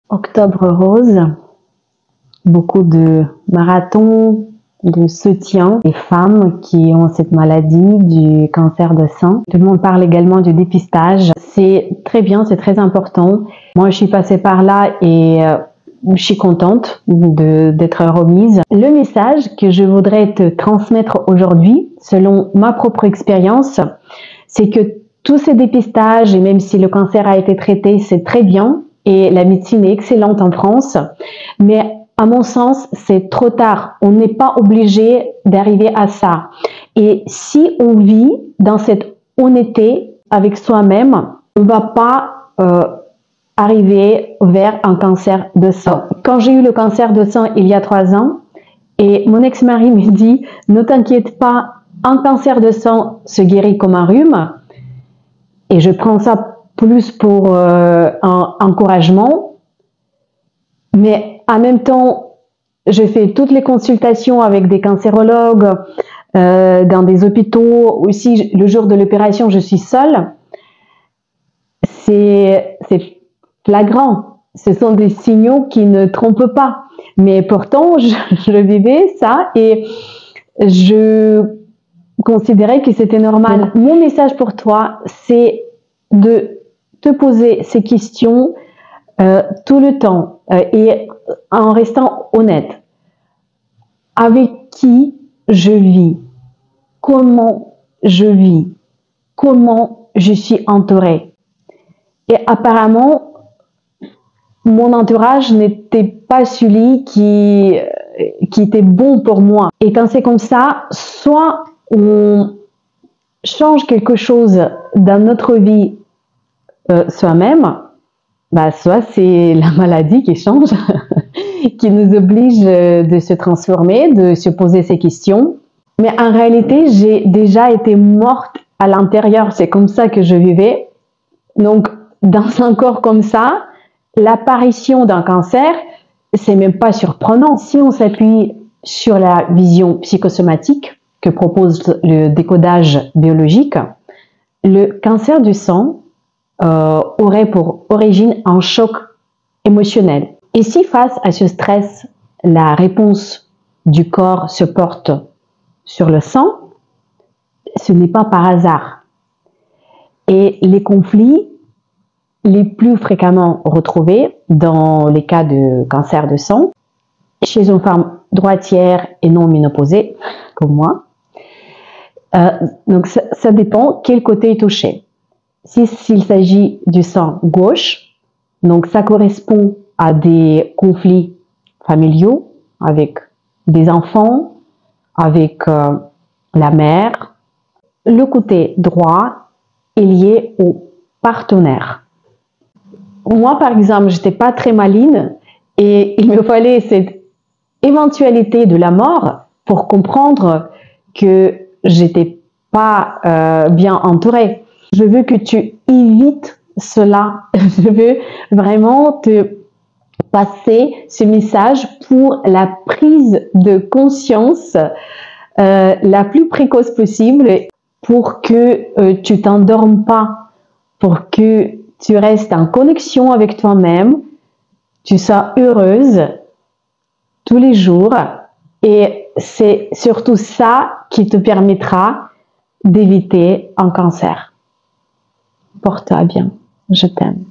Octobre rose, beaucoup de marathons, de soutien des femmes qui ont cette maladie du cancer de sein. Tout le monde parle également du dépistage. C'est très bien, c'est très important. Moi, je suis passée par là et je suis contente d'être remise. Le message que je voudrais te transmettre aujourd'hui, selon ma propre expérience, c'est que tous ces dépistages, et même si le cancer a été traité, c'est très bien et la médecine est excellente en France, mais à mon sens, c'est trop tard. On n'est pas obligé d'arriver à ça. Et si on vit dans cette honnêteté avec soi-même, on ne va pas arriver vers un cancer de sang. Quand j'ai eu le cancer de sang il y a 3 ans, et mon ex-mari me dit « Ne t'inquiète pas, un cancer de sang se guérit comme un rhume », et je prends ça plus pour un encouragement, mais en même temps, je fais toutes les consultations avec des cancérologues, dans des hôpitaux. Aussi, le jour de l'opération, je suis seule. C'est flagrant. Ce sont des signaux qui ne trompent pas. Mais pourtant, je vivais ça et je considérais que c'était normal. Mon message pour toi, c'est de te poser ces questions tout le temps et en restant honnête. Avec qui je vis? Comment je vis? Comment je suis entourée? Et apparemment, mon entourage n'était pas celui qui était bon pour moi. Et quand c'est comme ça, soit on change quelque chose dans notre vie soi-même, soit c'est la maladie qui change, qui nous oblige de se transformer, de se poser ces questions. Mais en réalité, j'ai déjà été morte à l'intérieur. C'est comme ça que je vivais. Donc, dans un corps comme ça, l'apparition d'un cancer, c'est même pas surprenant. Si on s'appuie sur la vision psychosomatique que propose le décodage biologique, le cancer du sang aurait pour origine un choc émotionnel. Et si face à ce stress, la réponse du corps se porte sur le sang, ce n'est pas par hasard. Et les conflits les plus fréquemment retrouvés dans les cas de cancer de sang, chez une femme droitière et non ménopausée, comme moi, donc ça dépend quel côté est touché. S'il s'agit du sang gauche, donc ça correspond à des conflits familiaux avec des enfants, avec la mère. Le côté droit est lié au partenaire. Moi, par exemple, j'étais pas très maligne et il me fallait cette éventualité de la mort pour comprendre que j'étais pas bien entourée. Je veux que tu évites cela. Je veux vraiment te passer ce message pour la prise de conscience la plus précoce possible pour que tu t'endormes pas, pour que tu restes en connexion avec toi-même, tu sois heureuse tous les jours et c'est surtout ça qui te permettra d'éviter un cancer. Porte-toi bien, je t'aime.